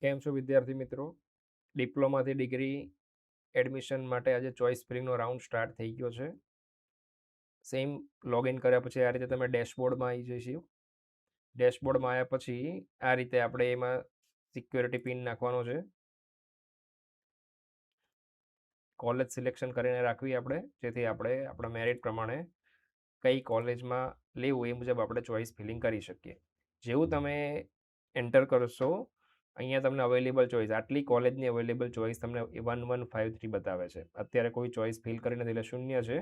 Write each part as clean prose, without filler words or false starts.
કેમ છો વિદ્યાર્થી મિત્રો? ડિપ્લોમાથી ડિગ્રી એડમિશન માટે આજે ચોઇસ ફિલિંગનો રાઉન્ડ સ્ટાર્ટ થઈ ગયો છે. સેમ લોગિન કર્યા પછી આ રીતે તમે ડેશબોર્ડમાં આવી જઈશું. ડેશબોર્ડમાં આવ્યા પછી આ રીતે આપણે એમાં સિક્યોરિટી પિન નાખવાનો છે. કોલેજ સિલેક્શન કરીને રાખવી આપણે, જેથી આપણે આપણા મેરિટ પ્રમાણે કઈ કોલેજમાં લેવું એ મુજબ આપણે ચોઇસ ફિલિંગ કરી શકીએ. જેવું તમે એન્ટર કરશો, અહીંયા તમને અવેલેબલ ચોઇસ, આટલી કોલેજની અવેલેબલ ચોઇસ તમને 1153 બતાવે છે. અત્યારે કોઈ ચોઇસ ફિલ કરી નથી એટલે શૂન્ય છે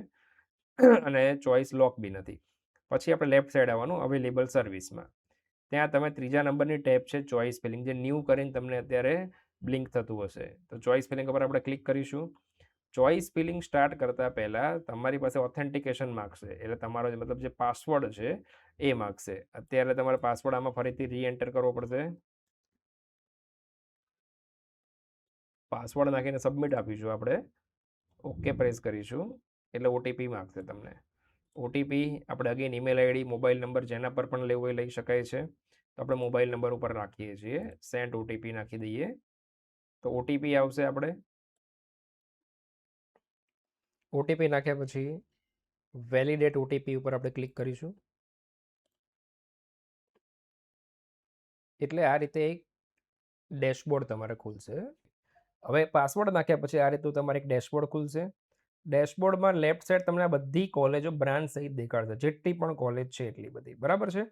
અને ચોઇસ લોક બી નથી. પછી આપણે લેફ્ટ સાઈડ આવવાનું અવેલેબલ સર્વિસમાં. ત્યાં તમે ત્રીજા નંબરની ટેબ છે ચોઇસ ફિલિંગ, જે ન્યૂ કરીને તમને અત્યારે બ્લિંક થતું હશે. તો ચોઇસ ફિલિંગ ઉપર આપણે ક્લિક કરીશું. ચોઇસ ફિલિંગ સ્ટાર્ટ કરતાં પહેલાં તમારી પાસે ઓથેન્ટિકેશન માગશે, એટલે તમારો મતલબ જે પાસવર્ડ છે એ માગશે. અત્યારે તમારે પાસવર્ડ આમાં ફરીથી રીએન્ટર કરવો પડશે. પાસવર્ડ નાખીને સબમિટ આપીશું આપણે. ઓકે પ્રેસ કરીશું એટલે ઓટીપી માગશે તમને. ઓટીપી આપણે again email ID, mobile number જેના પર પણ લેવું એ લઈ શકાય છે. તો આપણે મોબાઈલ નંબર ઉપર નાખીએ છીએ, સેન્ડ ઓટીપી નાખી દઈએ તો ઓટીપી આવશે. આપણે ઓટીપી નાખ્યા પછી વેલિડેટ ઓટીપી ઉપર આપણે ક્લિક કરીશું. એટલે આ રીતે એક ડેશબોર્ડ તમારે ખુલશે. હવે પાસવર્ડ નાખ્યા પછી આ રીતનું તમારે એક ડેશબોર્ડ ખુલશે. ડેશબોર્ડમાં લેફ્ટ સાઈડ તમને બધી કોલેજો બ્રાન્ચ સહિત દેખાડશે, જેટલી પણ કોલેજ છે એટલી બધી, બરાબર છે.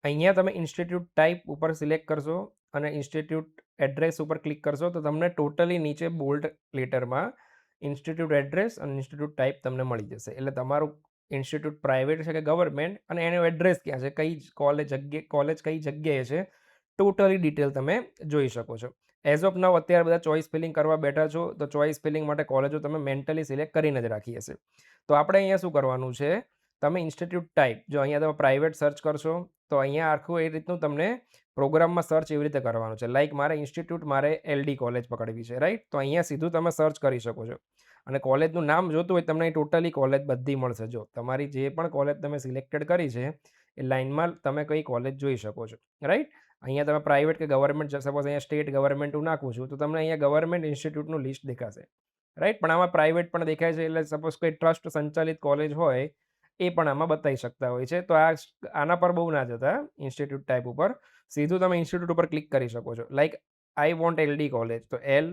અહીંયા તમે ઇન્સ્ટિટ્યૂટ ટાઈપ ઉપર સિલેક્ટ કરશો અને ઇન્સ્ટિટ્યૂટ એડ્રેસ ઉપર ક્લિક કરશો તો તમને ટોટલી નીચે બોલ્ડ લેટરમાં ઇન્સ્ટિટ્યૂટ એડ્રેસ અને ઇન્સ્ટિટ્યૂટ ટાઈપ તમને મળી જશે. એટલે તમારું ઇન્સ્ટિટ્યૂટ પ્રાઇવેટ છે કે ગવર્મેન્ટ અને એનો એડ્રેસ ક્યાં છે, કઈ કોલેજ કઈ જગ્યાએ છે, ટોટલી ડિટેલ તમે જોઈ શકો છો. એઝ ઓફ નાવ અત્યારે બધા ચોઇસ ફિલિંગ કરવા બેઠા છો તો ચોઇસ ફિલિંગ માટે કોલેજો તમે મેન્ટલી સિલેક્ટ કરીને જ રાખી હશે. તો આપણે અહીંયા શું કરવાનું છે, તમે ઇન્સ્ટિટ્યૂટ ટાઈપ, જો અહીંયા તમે પ્રાઇવેટ સર્ચ કરશો તો અહીંયા આખું એ રીતનું તમને પ્રોગ્રામમાં સર્ચ એવી રીતે કરવાનું છે. લાઈક મારે ઇન્સ્ટિટ્યૂટ, મારે એલડી કોલેજ પકડવી છે, રાઈટ. તો અહીંયા સીધું તમે સર્ચ કરી શકો છો અને કોલેજનું નામ જોતું હોય તમને ટોટલી કોલેજ બધી મળશે. જો તમારી જે પણ કોલેજ તમે સિલેક્ટેડ કરી છે એ લાઇનમાં તમે કઈ કોલેજ જોઈ શકો છો, રાઈટ. અહીંયા તમે પ્રાઇવેટ કે ગવર્મેન્ટ, સપોઝ અહીંયા સ્ટેટ ગવર્મેન્ટ હું નાખું છું તો તમને અહીંયા ગવર્મેન્ટ ઇન્સ્ટિટ્યૂટનું લિસ્ટ દેખાશે, રાઈટ. પણ આમાં પ્રાઇવેટ પણ દેખાય છે, એટલે સપોઝ કોઈ ટ્રસ્ટ સંચાલિત કોલેજ હોય એ પણ આમાં બતાવી શકતા હોય છે. તો આના પર બહુ ના જતા, ઇન્સ્ટિટ્યૂટ ટાઈપ ઉપર સીધું તમે ઇન્સ્ટિટ્યૂટ ઉપર ક્લિક કરી શકો છો. Like I want LD college, તો L.D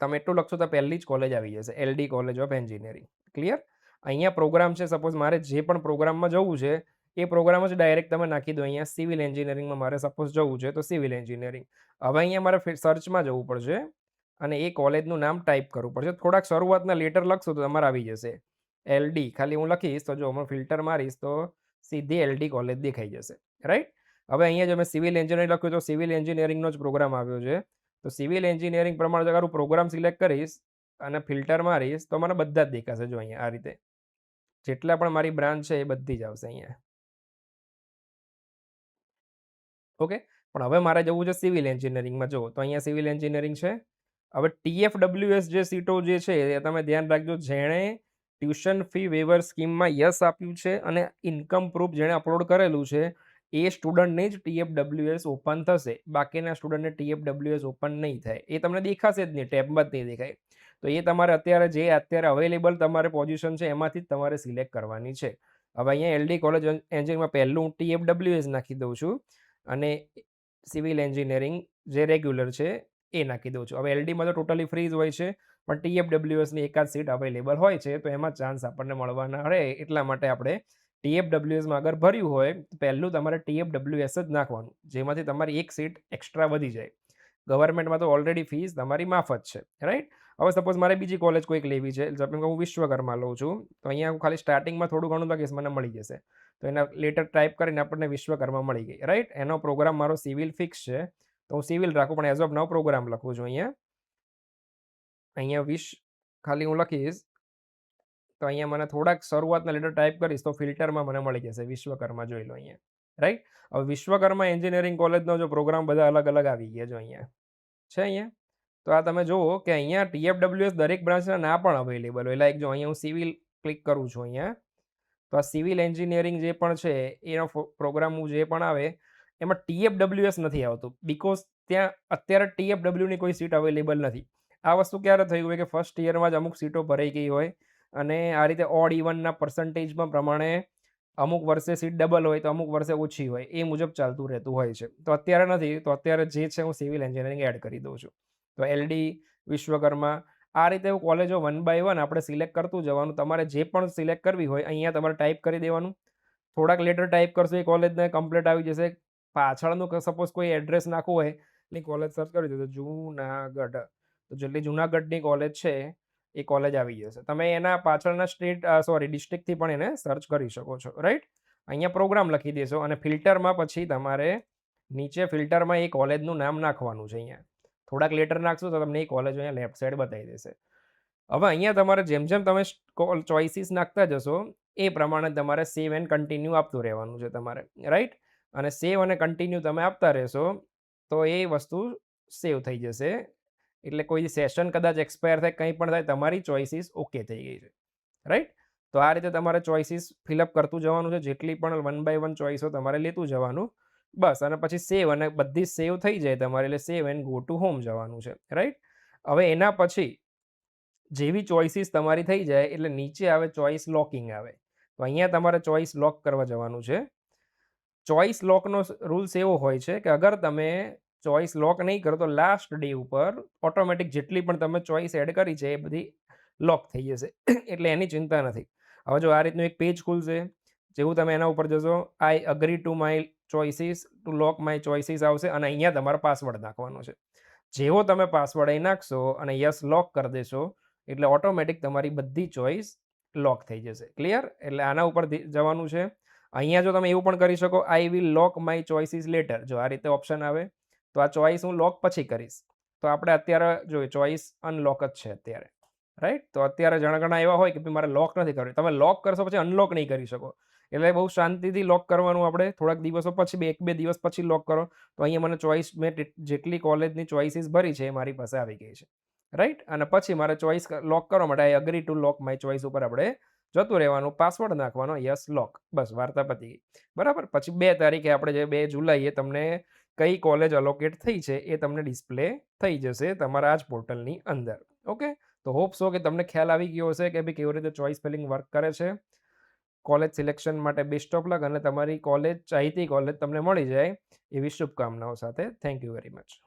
તમે એટલું લખશો તો પહેલી જ કોલેજ આવી જશે, LD college of engineering. Clear. અહીંયા પ્રોગ્રામ છે, સપોઝ મારે જે પણ પ્રોગ્રામમાં જવું છે એ પ્રોગ્રામ જ ડાયરેક્ટ તમે નાખી દો. અહીંયા સિવિલ એન્જિનિયરિંગમાં મારે સપોઝ જવું છે તો સિવિલ એન્જિનિયરિંગ. હવે અહીંયા મારે સર્ચમાં જવું પડશે અને એ કોલેજનું નામ ટાઈપ કરવું પડશે. થોડાક શરૂઆતના લેટર લખશો તો તમારે આવી જશે એલડી. ખાલી હું લખીશ તો જો હું ફિલ્ટર મારીશ તો સીધી એલડી કોલેજ દેખાઈ જશે, રાઈટ. હવે અહીંયા જો મેં સિવિલ એન્જિનિયરિંગ લખ્યું તો સિવિલ એન્જિનિયરિંગનો જ પ્રોગ્રામ આવ્યો છે. તો સિવિલ એન્જિનિયરિંગ પ્રમાણે અગર હું પ્રોગ્રામ સિલેક્ટ કરીશ અને ફિલ્ટર મારીશ તો મને બધા જ દેખાશે. જો અહીંયા આ રીતે જેટલા પણ મારી બ્રાન્ચ છે એ બધી જ આવશે અહીંયા. ઓકે. પણ હવે મારે જવું છે સિવિલ એન્જિનિયરિંગમાં. જો તો અહીંયા સિવિલ એન્જિનિયરિંગ છે. હવે TFWS જે સીટો જે છે એ તમે ધ્યાન રાખજો, જેણે ટ્યુશન ફી વેવર સ્કીમમાં યસ આપ્યું છે અને ઇન્કમ પ્રૂફ જેણે અપલોડ કરેલું છે એ સ્ટુડન્ટને જ TFWS ઓપન થશે. બાકીના સ્ટુડન્ટને TFWS ઓપન નહીં થાય. એ તમને દેખાશે જ નહીં, ટેબમાં જ નહીં દેખાય. તો એ તમારે અત્યારે અવેલેબલ તમારે પોઝિશન છે એમાંથી જ તમારે સિલેક્ટ કરવાની છે. હવે અહીંયા એલડી કોલેજ એન્જિનિયરિંગમાં પહેલું હું TFWS નાખી દઉં છું અને સિવિલ એન્જિનિયરિંગ જે રેગ્યુલર છે એ નાખી દઉં છું. હવે એલડીમાં તો ટોટલી ફ્રી જ હોય છે, પણ TFWSની એકાદ સીટ અવેલેબલ હોય છે તો એમાં ચાન્સ આપણને મળવાના રહે. એટલા માટે આપણે TFWSમાં અગર ભર્યું હોય તો પહેલું તમારે TFWS જ નાખવાનું, જેમાંથી તમારી એક સીટ એક્સ્ટ્રા વધી જાય. ગવર્મેન્ટમાં તો ઓલરેડી ફીસ તમારી માફ જ છે, રાઈટ. હવે સપોઝ મારે બીજી કોલેજ કોઈક લેવી છે, જેમ કે હું વિશ્વકર્મા લઉં છું તો અહીંયા હું ખાલી સ્ટાર્ટિંગમાં થોડું ઘણું લખીશ, મને મળી જશે. તો એના લેટર ટાઈપ કરીને આપણને વિશ્વકર્મા મળી ગઈ, રાઈટ. એનો પ્રોગ્રામ મારો સિવિલ ફિક્સ છે તો હું સિવિલ રાખું, પણ એઝ ઓફ નાઉ પ્રોગ્રામ લખું છું. અહીંયા ખાલી હું લખીશ તો અહીંયા મને થોડાક શરૂઆતના લેટર ટાઈપ કરીશ તો ફિલ્ટરમાં મને મળી જશે વિશ્વકર્મા. જોઈ લો અહીંયા, રાઈટ. હવે વિશ્વકર્મા એન્જિનિયરિંગ કોલેજનો જો પ્રોગ્રામ બધા અલગ અલગ આવી ગયા જો અહીંયા છે. અહીંયા તો આ તમે જુઓ કે અહીંયા TFWS દરેક બ્રાન્ચના ના પણ અવેલેબલ હોય. લાઈક જો અહીંયા હું સિવિલ ક્લિક કરું છું અહીંયા, તો આ સિવિલ એન્જિનિયરિંગ જે પણ છે એનો પ્રોગ્રામ જે પણ આવે એમાં TFWS નથી આવતું બિકોઝ ત્યાં અત્યારે TFWની કોઈ સીટ અવેલેબલ નથી. આ વસ્તુ ક્યારે થયું હોય કે ફર્સ્ટ યરમાં જ અમુક સીટો ભરાઈ ગઈ હોય અને આ રીતે ઓડ ઇવનના પર્સન્ટેજમાં પ્રમાણે અમુક વર્ષે સીટ ડબલ હોય તો અમુક વર્ષે ઓછી હોય, એ મુજબ ચાલતું રહેતું હોય છે. તો અત્યારે નથી, તો અત્યારે જે છે હું સિવિલ એન્જિનિયરિંગ એડ કરી દઉં છું. તો LD, વિશ્વકર્મા, આ રીતે કોલેજો વન બાય વન આપણે સિલેક્ટ કરતું જવાનું. તમારે જે પણ સિલેક્ટ કરવી હોય અહીંયા તમારે ટાઈપ કરી દેવાનું. થોડાક લેટર ટાઈપ કરશો એ કોલેજને કમ્પ્લીટ આવી જશે. પાછળનું સપોઝ કોઈ એડ્રેસ નાખવું હોય એટલે કોલેજ સર્ચ કરી દો તો જુનાગઢ, તો જેટલી જુનાગઢની કોલેજ છે એ કોલેજ આવી જશે. તમે એના પાછળના ડિસ્ટ્રિક્ટથી પણ એને સર્ચ કરી શકો છો, રાઈટ. અહીંયા પ્રોગ્રામ લખી દેશો અને ફિલ્ટરમાં પછી તમારે નીચે ફિલ્ટરમાં એ કોલેજનું નામ નાખવાનું છે. અહીંયા થોડાક લેટર નાખશો તો તમને એ કોલેજ અહીંયા લેફ્ટ સાઈડ બતાવી દેશે. હવે અહીંયા તમારે જેમ જેમ તમે ચોઇસીસ નાખતા જશો એ પ્રમાણે તમારે સેવ એન્ડ કન્ટિન્યુ આપતું રહેવાનું છે તમારે, રાઈટ. અને સેવ અને કન્ટિન્યુ તમે આપતા રહેશો તો એ વસ્તુ સેવ થઈ જશે. એટલે કોઈ સેશન કદાચ એક્સપાયર થાય, કંઈ પણ થાય, તમારી ચોઇસીસ ઓકે થઈ ગઈ છે, રાઈટ. તો આ રીતે તમારે ચોઇસીસ ફિલઅપ કરતું જવાનું છે. જેટલી પણ વન બાય વન ચોઇસો તમારે લેતું જવાનું, બસ. અને પછી સેવ, અને બધી સેવ થઈ જાય તમારે એટલે save and go to home જવાનું છે, રાઈટ. હવે એના પછી જેવી ચોઇસીસ તમારી થઈ જાય એટલે નીચે આવે ચોઇસ લોકિંગ આવે. તો અહીંયા તમારે ચોઇસ લોક કરવા જવાનું છે. ચોઇસ લોકનો રૂલ્સ એવો હોય છે કે અગર તમે ચોઇસ લોક નહીં કરો તો લાસ્ટ ડે ઉપર ઓટોમેટિક જેટલી પણ તમે ચોઇસ એડ કરી છે એ બધી લોક થઈ જશે. એટલે એની ચિંતા નથી. હવે જો આ રીતનું એક પેજ ખુલશે, જેવું તમે એના ઉપર જશો, I agree to my choices to lock my choices આવશે અને અહીંયા તમારો પાસવર્ડ નાખવાનો છે. જેવો તમે પાસવર્ડ અહીં નાખશો અને યસ લોક કરી દેશો એટલે ઓટોમેટિક તમારી બધી ચોઇસ લોક થઈ જશે. ક્લિયર? એટલે આના ઉપર જવાનું છે. અહીંયા જો તમે એવું પણ કરી શકો, I will lock my choices letter. જો આ રીતે ઓપ્શન આવે તો આ ચોઇસ હું લોક પછી કરીશ. તો આપણે અત્યારે જો ચોઇસ અનલોક જ છે અત્યારે, રાઈટ. તો અત્યારે ઘણા એવા હોય કે ભાઈ મારે લોક નથી કરવી, તમે લોક કરશો પછી અનલોક નહીં કરી શકો. એટલે બહુ શાંતિથી લોક કરવાનું. આપણે થોડાક દિવસો પછી, એક બે દિવસ પછી લોક કરો તો અહીંયા મને ચોઇસ, મેં જેટલી કોલેજની ચોઇસીસ ભરી છે એ મારી પાસે આવી ગઈ છે, રાઈટ. અને પછી મારે ચોઇસ લોક કરવા માટે આઈ agree two lock my choice ઉપર આપણે જતું રહેવાનું, પાસવર્ડ નાખવાનો, યસ લોક, બસ વાર્તા પતી ગઈ. બરાબર. પછી 2 તારીખે આપણે જે 2 જુલાઈએ તમને કઈ કોલેજ અલોકેટ થઈ છે એ તમને ડિસ્પ્લે થઈ જશે તમારા આ જ પોર્ટલની અંદર. ઓકે. તો હોપ સો કે તમને ખ્યાલ આવી ગયો હશે કે ભાઈ કેવી રીતે ચોઇસ ફિલિંગ વર્ક કરે છે. કોલેજ સિલેક્શન માટે બેસ્ટ ઓફ લક અને તમારી કોલેજ, ચાહીતી કોલેજ તમને મળી જાય એવી શુભકામનાઓ સાથે. Thank you very much.